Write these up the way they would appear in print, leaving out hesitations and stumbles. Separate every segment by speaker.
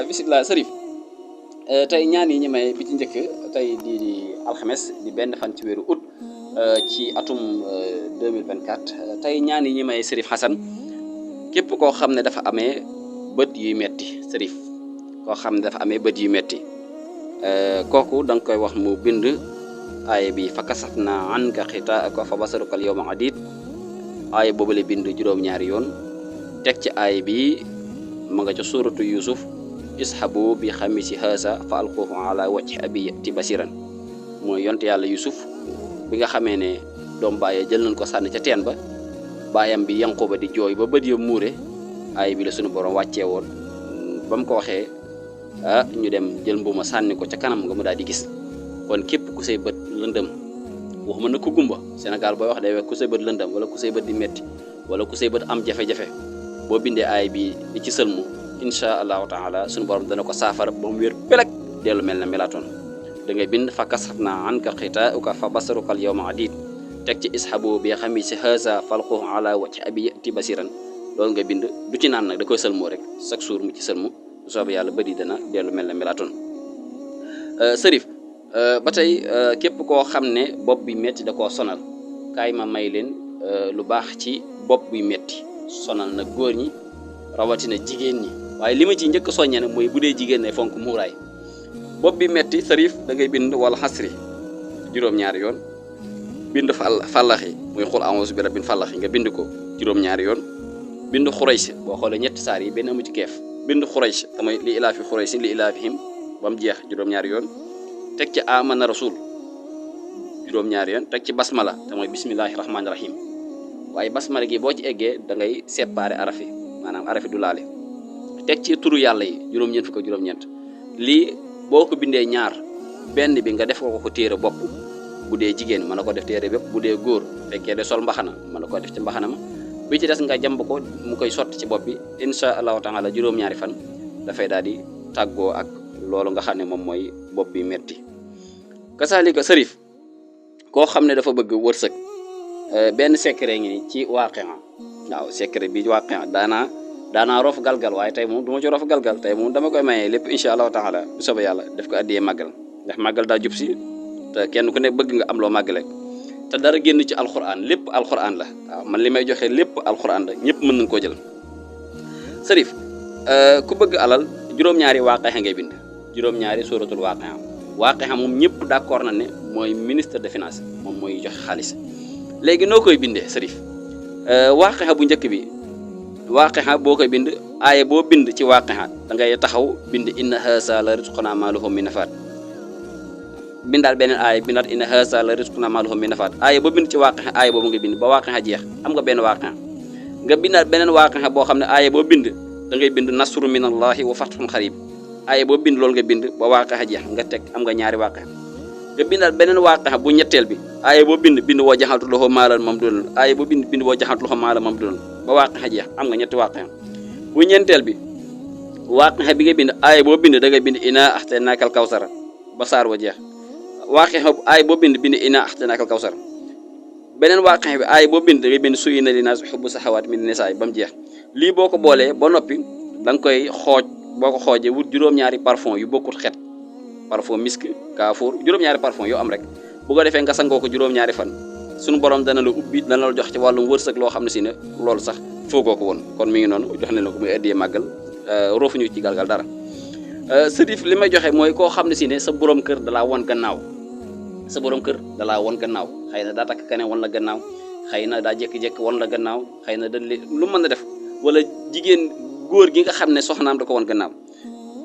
Speaker 1: bisimilah Sërif tey ñaan yi ñu may bi ci njëkk tey di alxames di benn fan ci weeru août ci atum 2024 tey ñaan yi ñu may Sërif Xasan képp koo xam ne dafa amee bët yuy metti Sërif koo xam ne dafa amee bët yuy metti kooku da nga koy wax mu bind aaya bi fa kasafna anka xitaa'aka fa basaruka al yawma hadiid aaya boobu la bind juróom-ñaari yoon teg ci aaya bi ma nga ca suuratu Yuusuf ishabu bi xamisi haasa fa alquhu ala wajhi abi yati basiran mooy yonte yàlla Yuusuf bi nga xamee ne doom bàyyee jël nañ ko sànni ca teen ba baayam bi Yanquba di jooy ba bët ya muure aaya bi la sunu borom wàccee woon ba mu ko waxee ñu dem jël mbuuma sànni ko ca kanam nga mu daal di gis kon képp ku say bët lëndëm waxuma na ku gumba Sénégal booy wax day wax ku say bët lëndëm wala ku say bët di metti wala ku say bët am jafe-jafe boo bindee aay bi di ci sëlmu insha allahu taala suñu borom dana ko saafara ba mu wér peleg dellu mel na melatoon da ngay bind fa kasafna anka xitaa'aka fa basaruka al yawma hadiid teg ci ishabu bi xamisi haasa falquhu ala wajhi abi yati basiran loolu nga bind du ci naan nag da koy sëlmoo rek chaque jour mu ci sëlmu bu soobee yàlla bëri dana dellu mel na melatoon Sërif ba tey képp koo xam ne bopp bi metti da koo sonal kaay ma may leen lu baax ci bopp buy metti sonal na góor ñi rawatina jigéen ñi waaye li ma ci njëkk soññe nag mooy bu dee jigéen ne fonk muuraay bopp bi metti Sërif da ngay bind wala xasri juróom-ñaari yoon bind fallaxi muy xul a'uuzu bi rabbil fallaxi nga bind ko juróom-ñaari yoon bind xuraysh boo xoolee ñetti saar yi benn amu ci keef bind xuraysh damay li ilaafi xuraysh li ilaafihim ba mu jeex juróom-ñaari yoon teg ci amana rasul juróom-ñaari yoon teg ci basmala te mooy bismillahi rahmaani rahim waaye basmala gi boo ci eggee da ngay séparer arafi maanaam arafi du laale teg ci turu yàlla yi juróom-ñeent fukk ak juróom-ñeent lii boo ko bindee ñaar benn bi nga def ko téere bopp bu dee jigéen mën na ko def téere bépp bu dee góor fekkee de sol mbaxana mën na ko def ci mbaxana ma bi ci des nga jàmb ko mu koy sotti ci bopp bi insha allahu taala juróom-ñaari fan dafay daal di tàggoo ak loolu nga xam ne moom mooy bopp bi metti kasaalika Sërif koo xam ne dafa bëgg wërsëg benn secret ngi ni ci waaqia waaw secret bi waaqia daanaa rof galgal waaye tey moom du ma ci rof galgal tey moom dama koy mayee lépp insha allahu taala bu soobee yàlla def ko addiyee màggal ndax màggal daa jub si te kenn ku ne bëgg nga am loo màggale te dara génn ci alquran lépp alquran la waaw man li may joxe lépp alquran la ñëpp mën nañ koo jël Sërif ku bëgg alal juróom-ñaari waaqia ngay bind juróom-ñaari suratul waaqia moom ñëpp d'accord na ne mooy ministre de finance moom mooy joxe xaalis léegi noo koy bindee Sërif waaqia bu njëkk bi waaqia boo koy bind aaya boo bind ci waaqia da ngay taxaw bind inna haasa la rizquna ma lahu min nafaat bindaal beneen aaya bindaat inna haasa la rizquna ma lahu min nafaat aaya boo bind ci waaqia aaya boobu nga bind ba waaqia jeex am nga benn waaqia nga bindaat beneen waaqia boo xam ne aaya boo bind da ngay bind nasru minallahi wa fathun xarib aaya boo bind loolu nga bind ba waaqia jeex nga teg am nga ñaari waaqia nga bindaat beneen waaqia bu ñetteel bi aaya boo bind woo jaxaltu lahu maalan mamduudan aaya boo bind woo jaxaltu lahu maalan mamduudan ba waaqia jeex am nga ñetti waaqia bu ñeenteel bi waaqia bi nga bind aaya boo bind da ngay bind inaa axtaynaakal kawsara ba saar wa jeex waaqia aaya boo bind inaa axtaynaakal kawsara beneen waaqia bi aaya boo bind da ngay bind suyyina linnaasi hubbu sahawaati mina nisaa ba mu jeex lii boo ko boolee ba noppi da nga koy xooj boo ko xoojee wut juróom-ñaari parfum yu bokkut xet parfum misk kaafuur juróom-ñaari parfum yoo am rek bu ko defee nga sangoo ko juróom-ñaari fan suñu borom dana la ubbi dana la jox ci wàllum wërsëg loo xam ne si ne loolu sax foogoo ko woon kon mi ngi noonu jox ne la ko muy addiyee màggal roofuñu ci galgal dara Sërif li may joxe mooy koo xam ne si ne sa borom kër dalaa won gannaaw sa borom kër dalaa won gannaaw xëy na daa takk keneen won la gannaaw xëy na daa jékki-jékki won la gannaaw xëy na lu mën a def wala jigéen góor gi nga xam ne soxnaam da ko won gannaaw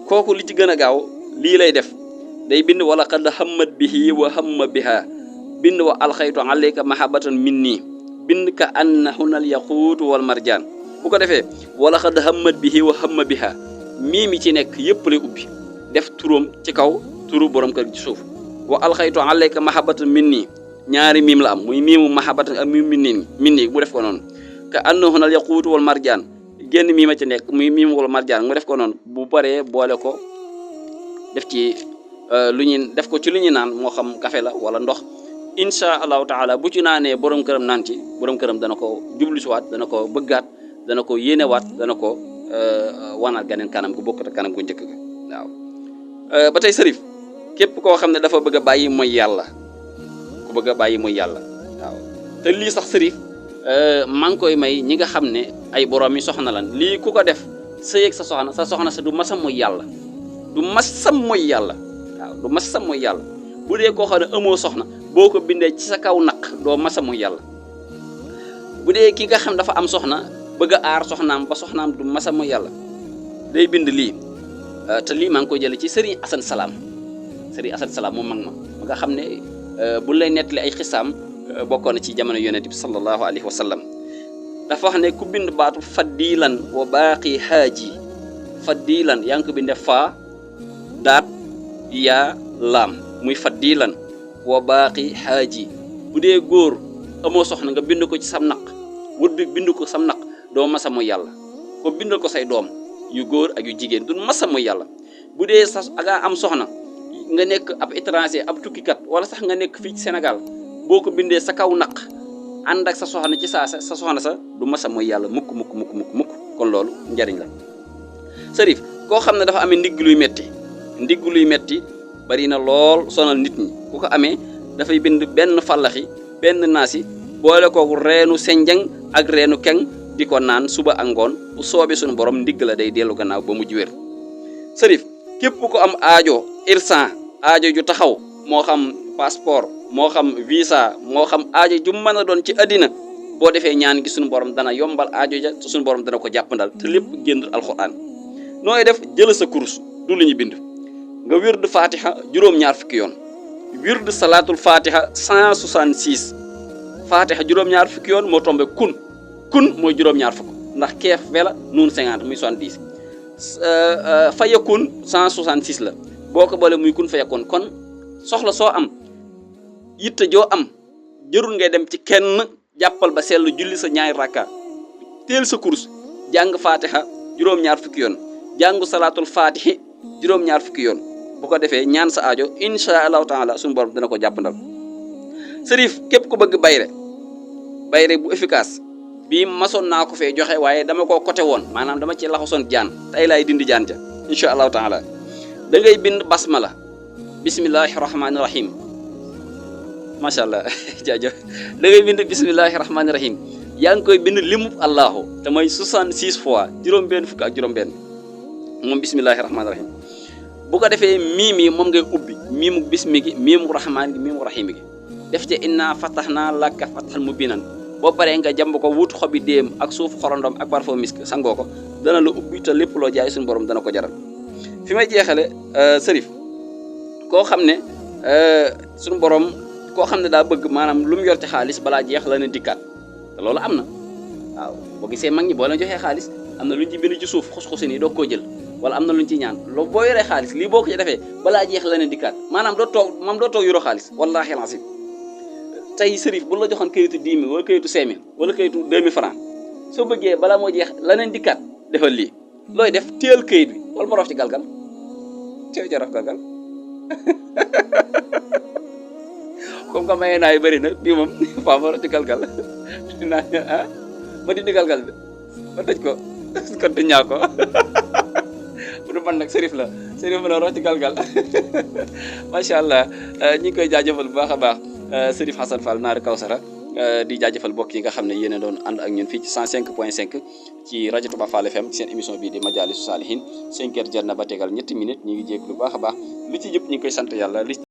Speaker 1: kooku li ci gën a gaaw lii lay def day bind wala qad hammat bihi wa hamma biha bind wa alxaytu alayka mahabbatan minni bind ka annahunal yaquut wal marjaan bu ko defee wala qad hammat bihi wa hamma biha mii mi ci nekk yëpp lay ubbi def turam ci kaw turu borom kër ci suuf wa alxaytu alayka mahabbatan minni ñaari miim la am muy miimu mahabbatan ak miimu minni mu def ko noonu ka annahunal yaquut wal marjaan génn mii ma ci nekk muy miimu wal marjaan mu def ko noonu bu paree boole ko def ci def ko ci lu ñu naan moo xam café la wala ndox insha allahu taala bu ci naanee borom këram naan ci borom këram dana ko jublu si waat dana ko bëggaat dana ko yéenewaat dana ko wanaat ganeen kanam gu bokkut ak kanam gu njëkk ga waaw. ba tey sërif képp koo xam ne dafa bëgg a bàyyi mooy yàlla ku bëgg a bàyyi mooy yàlla waaw te lii sax sërif maa ngi koy may ñi nga xam ne ay borom yi soxna lan lii ku ko def sëy ak sa soxna sa du masam mooy yàlla du masam mooy yàlla waaw du masam mooy yàlla bu dee koo xam ne amoo soxna boo ko bindee ci sa kaw naq doo masam mooy yàlla bu dee ki nga xam dafa am soxna bëgg a aar soxnaam ba soxnaam du masam mooy yàlla day bind lii te lii maa ngi koy jële ci Serigne Assane Salam moom mag ma nga xam ne bu lay nettali ay xisaam bokkoon na ci jamono yonent bi sallallahu alayhi wa sallam dafa wax ne ku bind baatu faddilan wa baaqi haaji faddilan yaa ngi ko binde fa daat yaa laam muy faddilan wa baaqi haaji bu dee góor amoo soxna nga bind ko ci sam naq wut bi bind ko sam naq doo masa mooy yàlla ko bindal ko say doom yu góor ak yu jigéen du masa mooy yàlla bu dee sax nga am soxna nga nekk ab étranger ab tukkikat wala sax nga nekk fii ci Sénégal boo ko bindee sa kaw naq ànd ak sa soxna ci sa soxna sa du masa mooy yàlla mukk kon loolu njariñ la sërif koo xam ne dafa amee ndigg luy metti bari na lool sonal nit ñi ku ko amee dafay bind benn fallaxi benn naasi boole ko reenu senjang ak reenu keng di ko naan suba ak ngoon bu soobee suñu borom ndigg la day dellu gannaaw ba mujj wér sërif képp ko am aajo irsan aajo ju taxaw moo xam passeport moo xam visa moo xam aajo ju mën a doon ci àddina boo defee ñaan gi suñu borom dana yombal aajo ja te suñu borom dana ko jàppandal te lépp génn alxuraan nooy def jël sa kurus du lu ñu bind nga wird fatiha juróom-ñaar fukki yoon wird salaatul fatiha 166 fatiha juróom-ñaar fukki yoon moo tombé kun mooy juróom-ñaar fukk ndax keef vela nuun 50 muy 70 fayakun 166 la boo ko boole muy kun fayakun kon soxla soo am yitte joo am jërul ngay dem ci kenn jàppal ba seetlu julli sa ñaari rakka teel sa course jàng fatiha juróom-ñaar fukki yoon jàngu salaatul fatihi juróom-ñaar fukki yoon bu ko defee ñaan sa aajo insha allahu taala suñu borom dina ko jàppandal sërif képp ku bëgg bayre bu efficace bii masoon naa ko fee joxe waaye dama koo côté woon maanaam dama ci laxasoon jaan tey laay dindi jaan ja insha allahu taala da ngay bind basmala bismillahi rahmaani rahim macha allah jaajëf da ngay bind bismillahi rahmaani rahim yaa ngi koy bind limub allahu te mooy 66 fois juróom-benn fukk ak juróom-benn moom bismillahi rahmaani rahim bu ko defee miim yi moom ngay ubbi miimu bismi gi miimu rahmaan gi miimu rahim gi def ci inna fatahna laka fathan mubinan boo paree nga jàmb ko wut xobi déem ak suuf xorondom ak parfum misk sangoo ko dana la ubbi te lépp loo jaay suñu borom dana ko jaral fi may jeexale sërif koo xam ne suñu borom koo xam ne daa bëgg maanaam lu mu yor ci xaalis balaa jeex la ne dikkaat te loolu am na waaw boo gisee mag ñi boo leen joxee xaalis am na lu ñu ci bind ci suuf xus-xusi nii doo koo jël wala am na lu ñu ciy ñaan loolu boo yoree xaalis lii boo ko ci defee balaa jeex la ne dikkaat maanaam doo toog yoroo xaalis wallaahi alazim tey sërif bu la joxoon kayitu 10 000 wala kayitu 5 000 wala kayitu 2000 francs soo bëggee balaa moo jeex la ne dikkaat defal lii looy def téel kayit bi wala ma rof ci galgal teew ca rof galgal comme que maye naa yu bëri na bii moom faa ma rof ci galgal dinaa ma dindi galgal bi ma tëj ko kon du ñaa ko bu du man nag sërif la rof ci galgal macha allah ñi ngi koy jaajëfal bu baax a baax Sërif Hassan Fall Naar Kawsara di jaajëfal mbokk yi nga xam ne yéen a doon ànd ak ñun fii ci 105.5 ci rajo Touba Fall FM ci seen émission bii di Majalisu Saalihin 5 heures jar na ba tegal ñetti minutes ñu ngi jéeg lu baax a baax li ci yëpp ñu ngi koy sant yàlla